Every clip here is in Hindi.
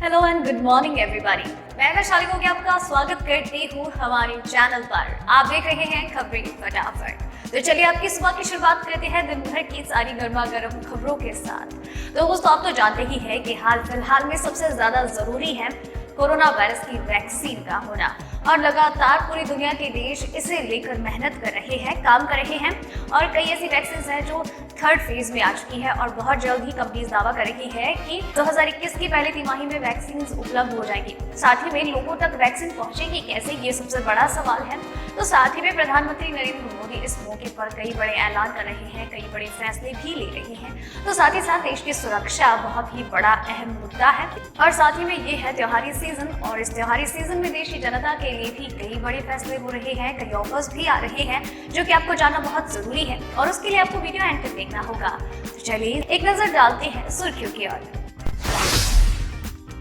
Hello and good morning everybody. मैं वैशाली को आपका स्वागत करती हूँ हमारे चैनल पर। आप देख रहे हैं खबरें फटाफट। तो चलिए आपकी सुबह की शुरुआत करते हैं दिन भर की सारी गर्मा गर्म खबरों के साथ। तो दोस्तों आप तो जानते ही हैं कि हाल फिलहाल में सबसे ज्यादा जरूरी है कोरोना वायरस की वैक्सीन का होना, और लगातार पूरी दुनिया के देश इसे लेकर मेहनत कर रहे हैं, काम कर रहे हैं, और कई ऐसी वैक्सीन हैं जो थर्ड फेज में आ चुकी है और बहुत जल्द ही कंपनीज दावा कर रही है कि 2021 की पहली तिमाही में वैक्सीन उपलब्ध हो जाएंगी। साथ ही में लोगों तक वैक्सीन पहुंचेगी कैसे, ये सबसे बड़ा सवाल है। तो साथ ही में प्रधानमंत्री नरेंद्र मोदी इस मौके पर कई बड़े ऐलान कर रहे हैं, कई बड़े फैसले भी ले रहे हैं। तो साथ ही साथ देश की सुरक्षा बहुत ही बड़ा अहम मुद्दा है, और साथ ही में ये है त्योहारी सीजन, और इस त्योहारी सीजन में देश की जनता के लिए भी कई बड़े फैसले हो रहे हैं, कई ऑफर्स भी आ रहे हैं जो कि आपको जानना बहुत जरूरी है, और उसके लिए आपको वीडियो एंड तक देखना होगा। तो चलिए एक नजर डालते हैं सुर्खियों की ओर।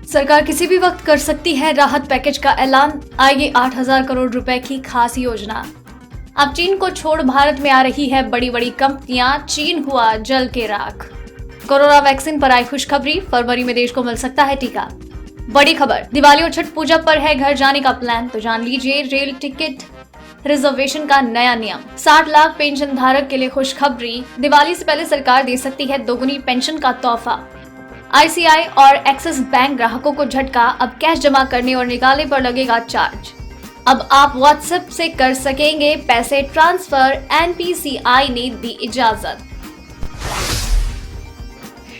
सरकार किसी भी वक्त कर सकती है राहत पैकेज का ऐलान, आएगी 8,000 करोड़ रुपए की खास योजना। अब चीन को छोड़ भारत में आ रही है बड़ी बड़ी कंपनियां, चीन हुआ जल के राख। कोरोना वैक्सीन पर आई खुशखबरी, फरवरी में देश को मिल सकता है टीका। बड़ी खबर, दिवाली और छठ पूजा पर है घर जाने का प्लान, तो जान लीजिए रेल टिकट रिजर्वेशन का नया नियम। 60 लाख पेंशन धारक के लिए खुशखबरी, दिवाली से पहले सरकार दे सकती है दोगुनी पेंशन का तोहफा। आईसीआई और एक्सिस बैंक ग्राहकों को झटका, अब कैश जमा करने और निकालने पर लगेगा चार्ज। अब आप व्हाट्सएप से कर सकेंगे पैसे ट्रांसफर, एनपीसीआई ने दी इजाजत।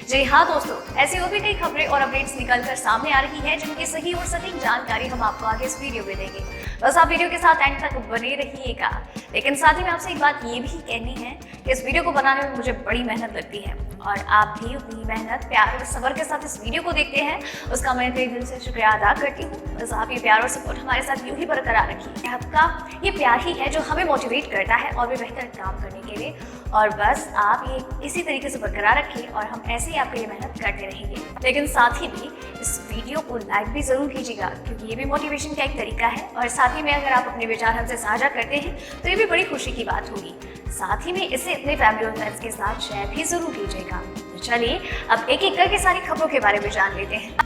जी हाँ दोस्तों, ऐसी और भी कई खबरें और अपडेट्स निकलकर सामने आ रही है जिनकी सही और सटीक जानकारी हम आपको आगे इस वीडियो में देंगे। बस आप वीडियो के साथ एंड तक बने रहिएगा। लेकिन साथ ही में आपसे एक बात ये भी कहनी है कि इस वीडियो को बनाने में मुझे बड़ी मेहनत लगती है, और आप भी उतनी मेहनत प्यार और सब्र के साथ इस वीडियो को देखते हैं, उसका मैं तहे दिल से शुक्रिया अदा करती हूँ। बस आप ये प्यार और सपोर्ट हमारे साथ यूं ही बरकरार रखिए। आपका ये प्यार ही है जो हमें मोटिवेट करता है और भी बेहतर काम करने के लिए, और बस आप ये इसी तरीके से बरकरार रखिए और हम ऐसे ही आपके लिए मेहनत करते रहेंगे। लेकिन साथ ही भी इस वीडियो को लाइक भी जरूर कीजिएगा, क्योंकि ये भी मोटिवेशन का एक तरीका है, और साथ ही में अगर आप अपने विचार हमसे साझा करते हैं तो ये भी बड़ी खुशी की बात होगी। साथ ही में इसे अपने फैमिली और फ्रेंड्स के साथ शेयर भी जरूर कीजिएगा। तो चलिए अब एक एक करके सारी खबरों के बारे में जान लेते हैं।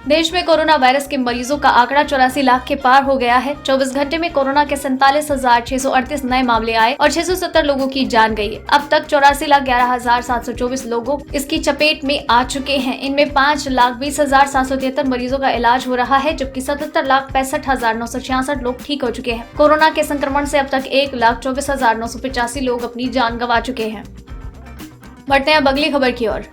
देश में कोरोना वायरस के मरीजों का आंकड़ा 84 लाख के पार हो गया है। 24 घंटे में कोरोना के 47,638 नए मामले आए और 670 लोगों की जान गई। अब तक 84,11,724 लोगों इसकी चपेट में आ चुके हैं। इनमें 5,20,773 मरीजों का इलाज हो रहा है, जबकि 77,65,966 लोग ठीक हो चुके हैं। कोरोना के संक्रमण से अब तक 1,24,985 लोग अपनी जान गंवा चुके हैं। बढ़ते हैं अब अगली खबर की ओर।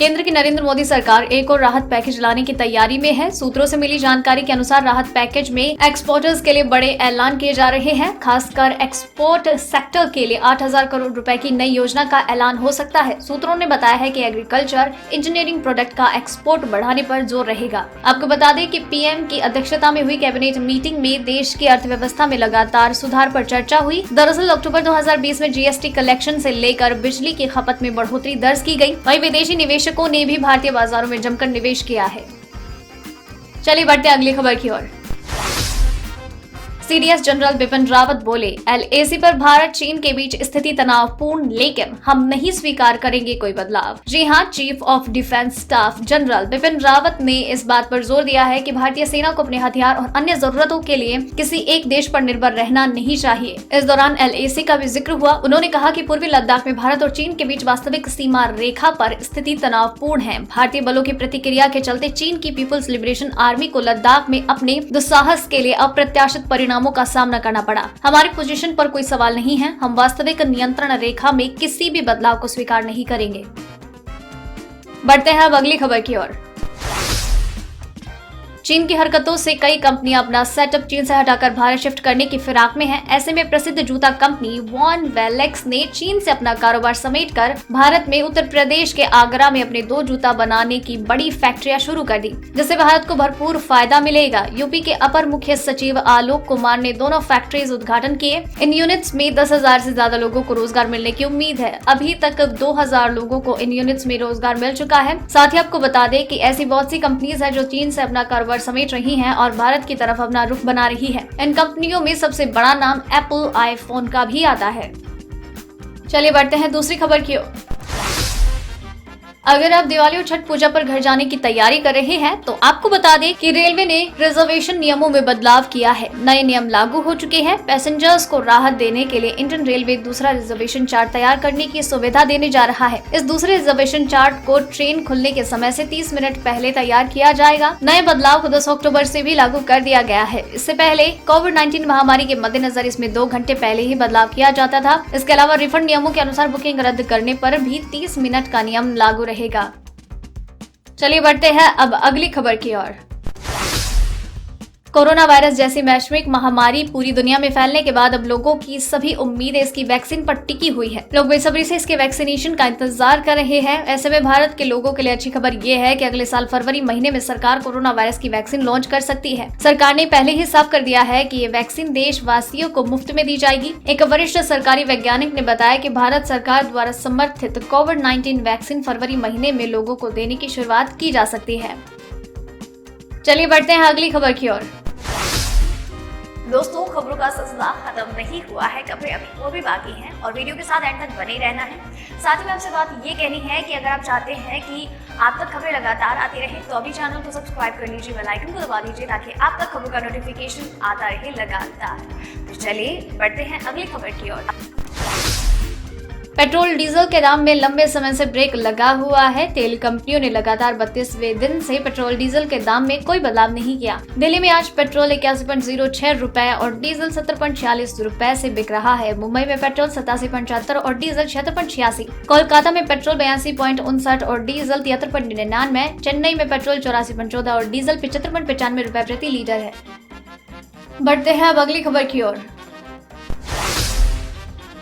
केंद्र की नरेंद्र मोदी सरकार एक और राहत पैकेज लाने की तैयारी में है। सूत्रों से मिली जानकारी के अनुसार राहत पैकेज में एक्सपोर्टर्स के लिए बड़े ऐलान किए जा रहे हैं। खासकर एक्सपोर्ट सेक्टर के लिए 8,000 करोड़ रुपए की नई योजना का ऐलान हो सकता है। सूत्रों ने बताया है कि एग्रीकल्चर इंजीनियरिंग प्रोडक्ट का एक्सपोर्ट बढ़ाने पर जोर रहेगा। आपको बता दें कि पीएम की अध्यक्षता में हुई कैबिनेट मीटिंग में देश की अर्थव्यवस्था में लगातार सुधार पर चर्चा हुई। दरअसल अक्टूबर 2020 में जीएसटी कलेक्शन से लेकर बिजली की खपत में बढ़ोतरी दर्ज की गई। वहीं विदेशी निवेश ने भी भारतीय बाजारों में जमकर निवेश किया है। चलिए बढ़ते हैं अगली खबर की ओर। सीडीएस जनरल बिपिन रावत बोले, एलएसी पर भारत चीन के बीच स्थिति तनावपूर्ण, लेकिन हम नहीं स्वीकार करेंगे कोई बदलाव। जी हां, chief of defence staff general Bipin Rawat ने इस बात पर जोर दिया है कि भारतीय सेना को अपने हथियार और अन्य जरूरतों के लिए किसी एक देश पर निर्भर रहना नहीं चाहिए। इस दौरान एलएसी का भी जिक्र हुआ। उन्होंने कहा कि पूर्वी लद्दाख में भारत और चीन के बीच वास्तविक सीमा रेखा पर स्थिति तनावपूर्ण है। भारतीय बलों की प्रतिक्रिया के चलते चीन की पीपुल्स लिबरेशन आर्मी को लद्दाख में अपने दुस्साहस के लिए अप्रत्याशित परिणामों का सामना करना पड़ा। हमारी पोजीशन पर कोई सवाल नहीं है। हम वास्तविक नियंत्रण रेखा में किसी भी बदलाव को स्वीकार नहीं करेंगे। बढ़ते हैं अब अगली खबर की ओर। चीन की हरकतों से कई कंपनियां अपना सेटअप चीन से हटाकर भारत शिफ्ट करने की फिराक में हैं। ऐसे में प्रसिद्ध जूता कंपनी वॉन वेलेक्स ने चीन से अपना कारोबार समेटकर भारत में उत्तर प्रदेश के आगरा में अपने 2 जूता बनाने की बड़ी फैक्ट्रियां शुरू कर दी, जिससे भारत को भरपूर फायदा मिलेगा। यूपी के अपर मुख्य सचिव आलोक कुमार ने दोनों फैक्ट्रीज उद्घाटन किए। इन यूनिट्स में 10,000 से ज्यादा लोगों को रोजगार मिलने की उम्मीद है। अभी तक 2,000 लोगों को इन यूनिट्स में रोजगार मिल चुका है। साथ ही आपको बता दें कि ऐसी बहुत सी कंपनीज है जो चीन से अपना कारोबार समेट रही हैं और भारत की तरफ अपना रुख बना रही है। इन कंपनियों में सबसे बड़ा नाम एप्पल आईफोन का भी आता है। चलिए बढ़ते हैं दूसरी खबर की ओर। अगर आप दिवाली और छठ पूजा पर घर जाने की तैयारी कर रहे हैं तो आपको बता दें कि रेलवे ने रिजर्वेशन नियमों में बदलाव किया है। नए नियम लागू हो चुके हैं। पैसेंजर्स को राहत देने के लिए इंडियन रेलवे दूसरा रिजर्वेशन चार्ट तैयार करने की सुविधा देने जा रहा है। इस दूसरे रिजर्वेशन चार्ट को ट्रेन खुलने के समय से 30 मिनट पहले तैयार किया जाएगा। नए बदलाव को 10 अक्टूबर से भी लागू कर दिया गया है। इससे पहले कोविड-19 महामारी के मद्देनजर इसमें 2 घंटे पहले ही बदलाव किया जाता था। इसके अलावा रिफंड नियमों के अनुसार बुकिंग रद्द करने पर भी 30 मिनट का नियम लागू रहेगा। चलिए बढ़ते हैं अब अगली खबर की ओर। कोरोना वायरस जैसी वैश्विक महामारी पूरी दुनिया में फैलने के बाद अब लोगों की सभी उम्मीदें इसकी वैक्सीन पर टिकी हुई है। लोग बेसब्री से इसके वैक्सीनेशन का इंतजार कर रहे हैं। ऐसे में भारत के लोगों के लिए अच्छी खबर ये है कि अगले साल फरवरी महीने में सरकार कोरोना वायरस की वैक्सीन लॉन्च कर सकती है। सरकार ने पहले ही साफ कर दिया है कि ये वैक्सीन देशवासियों को मुफ्त में दी जाएगी। एक वरिष्ठ सरकारी वैज्ञानिक ने बताया कि भारत सरकार द्वारा समर्थित कोविड-19 वैक्सीन फरवरी महीने में लोगों को देने की शुरुआत की जा सकती है। चलिए बढ़ते हैं अगली खबर की ओर। दोस्तों, खबरों का सिलसिला खत्म नहीं हुआ है, खबरें अभी वो भी बाकी हैं और वीडियो के साथ एंड तक बने रहना है। साथ ही में आपसे बात ये कहनी है कि अगर आप चाहते हैं कि आप तक खबरें लगातार आती रहे तो अभी चैनल को सब्सक्राइब कर लीजिए, बेल आइकन को दबा दीजिए ताकि आप तक खबरों का नोटिफिकेशन आता रहे लगातार। तो चलिए बढ़ते हैं अगली खबर की ओर। पेट्रोल डीजल के दाम में लंबे समय से ब्रेक लगा हुआ है। तेल कंपनियों ने लगातार 32वें दिन से पेट्रोल डीजल के दाम में कोई बदलाव नहीं किया। दिल्ली में आज पेट्रोल 81.06 रुपए और डीजल 70.46 रुपए से बिक रहा है। मुंबई में पेट्रोल 87.74 और डीजल 76.86। कोलकाता में पेट्रोल 82.59 और डीजल 73.99। चेन्नई में पेट्रोल 84.14 और डीजल 75.95 रुपए प्रति लीटर है। बढ़ते हैं अब अगली खबर की ओर।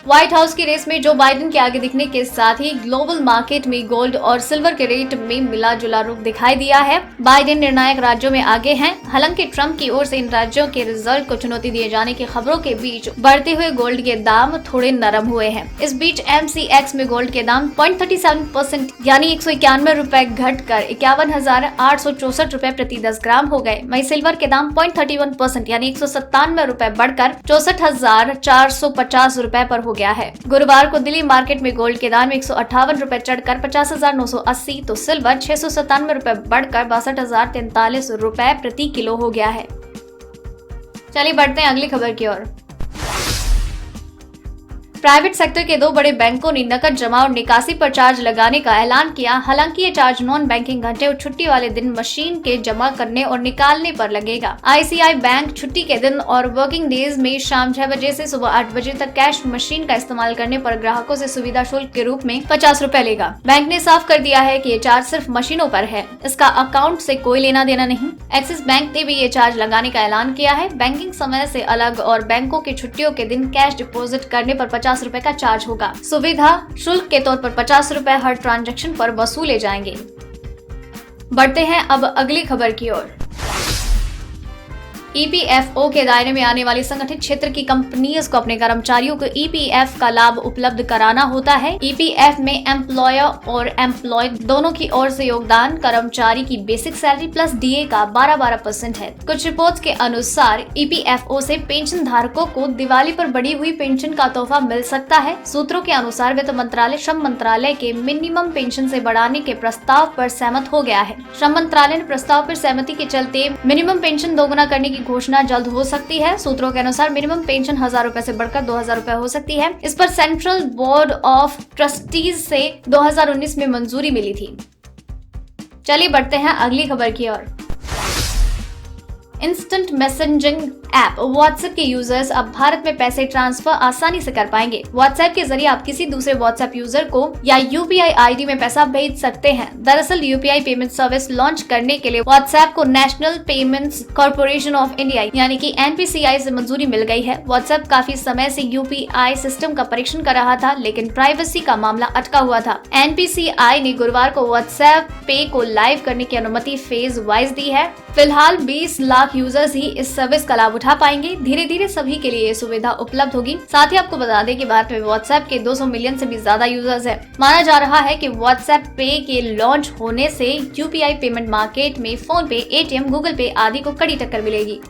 व्हाइट हाउस की रेस में जो बाइडेन के आगे दिखने के साथ ही ग्लोबल मार्केट में गोल्ड और सिल्वर के रेट में मिला जुला रूप दिखाई दिया है। बाइडेन निर्णायक राज्यों में आगे हैं। हालांकि ट्रंप की ओर से इन राज्यों के रिजल्ट को चुनौती दिए जाने की खबरों के बीच बढ़ते हुए गोल्ड के दाम थोड़े नरम हुए हैं। इस बीच MCX में गोल्ड के दाम 0.37% यानी 191 रुपए घटकर 51,864 रुपए प्रति 10 ग्राम हो गए। वहीं सिल्वर के दाम 0.31% यानी 197 रुपए बढ़कर 64,450 रुपए पर हो गया है। गुरुवार को दिल्ली मार्केट में गोल्ड के दाम 158 रुपए चढ़कर 50,980 तो सिल्वर 697 रुपए बढ़कर 62,043 रुपए प्रति किलो हो गया है। चलिए बढ़ते हैं अगली खबर की ओर। प्राइवेट सेक्टर के 2 बड़े बैंकों ने नकद जमा और निकासी पर चार्ज लगाने का ऐलान किया। हालांकि ये चार्ज नॉन बैंकिंग घंटे और छुट्टी वाले दिन मशीन के जमा करने और निकालने पर लगेगा। ICICI बैंक छुट्टी के दिन और वर्किंग डेज में शाम 6 बजे से सुबह 8 बजे तक कैश मशीन का इस्तेमाल करने पर ग्राहकों से सुविधा शुल्क के रूप में 50 रुपए लेगा। बैंक ने साफ कर दिया है कि ये चार्ज सिर्फ मशीनों पर है, इसका अकाउंट से कोई लेना देना नहीं। एक्सिस बैंक ने भी ये चार्ज लगाने का ऐलान किया है। बैंकिंग समय से अलग और बैंकों की छुट्टियों के दिन कैश डिपॉजिट करने पर 50 रुपए का चार्ज होगा। सुविधा शुल्क के तौर पर 50 रुपए हर ट्रांजैक्शन पर वसूले जाएंगे। बढ़ते हैं अब अगली खबर की ओर। EPFO के दायरे में आने वाली संगठित क्षेत्र की कंपनियों को अपने कर्मचारियों को EPF का लाभ उपलब्ध कराना होता है। EPF में एम्प्लॉयर और एम्प्लॉयड दोनों की ओर से योगदान कर्मचारी की बेसिक सैलरी प्लस DA का 12% है। कुछ रिपोर्ट्स के अनुसार EPFO से पेंशन धारकों को दिवाली पर बढ़ी हुई पेंशन का तोहफा मिल सकता है। सूत्रों के अनुसार वित्त मंत्रालय श्रम मंत्रालय के मिनिमम पेंशन से बढ़ाने के प्रस्ताव पर सहमत हो गया है। श्रम मंत्रालय ने प्रस्ताव पर सहमति के चलते मिनिमम पेंशन दोगुना करने की घोषणा जल्द हो सकती है। सूत्रों के अनुसार मिनिमम पेंशन 1000 रुपए से बढ़कर 2000 रुपए हो सकती है। इस पर सेंट्रल बोर्ड ऑफ ट्रस्टीज से 2019 में मंजूरी मिली थी। चलिए बढ़ते हैं अगली खबर की ओर। इंस्टेंट मैसेजिंग ऐप व्हाट्सएप के यूजर्स अब भारत में पैसे ट्रांसफर आसानी से कर पाएंगे। व्हाट्सएप के जरिए आप किसी दूसरे व्हाट्सएप यूजर को या UPI ID में पैसा भेज सकते हैं। दरअसल UPI पेमेंट सर्विस लॉन्च करने के लिए व्हाट्सएप को national payments corporation of India यानी कि NPCI से मंजूरी मिल गई है। व्हाट्सएप काफी समय से UPI सिस्टम का परीक्षण कर रहा था, लेकिन प्राइवेसी का मामला अटका हुआ था। NPCI ने गुरुवार को व्हाट्सएप पे को लाइव करने की अनुमति फेज वाइज दी है। फिलहाल 20 लाख यूजर्स ही इस सर्विस का लाभ उठा पाएंगे। धीरे धीरे सभी के लिए ये सुविधा उपलब्ध होगी। साथ ही आपको बता दें कि भारत में व्हाट्सएप के 200 मिलियन से भी ज्यादा यूजर्स हैं। माना जा रहा है कि व्हाट्सएप पे के लॉन्च होने से UPI पेमेंट मार्केट में फोन पे, ATM, गूगल पे आदि को कड़ी टक्कर मिलेगी।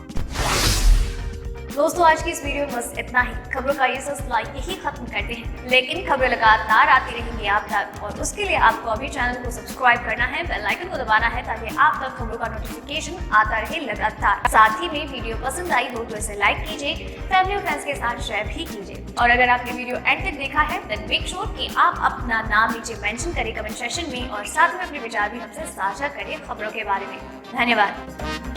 दोस्तों आज की इस वीडियो में बस इतना ही। खबरों का ये सिलसिला यही खत्म करते हैं, लेकिन खबरें लगातार आती रहेंगी आप तक, और उसके लिए आपको अभी चैनल को सब्सक्राइब करना है, बेल आइकन को दबाना है ताकि आप तक खबरों का नोटिफिकेशन आता रहे लगातार। साथ ही में वीडियो पसंद आई हो तो इसे लाइक कीजिए, फैमिली और फ्रेंड्स के साथ शेयर भी कीजिए, और अगर आपने वीडियो एंड तक देखा है देन मेक श्योर कि आप अपना नाम नीचे मेंशन करें कमेंट सेक्शन में, और साथ में अपने विचार भी हमसे साझा करें खबरों के बारे में। धन्यवाद।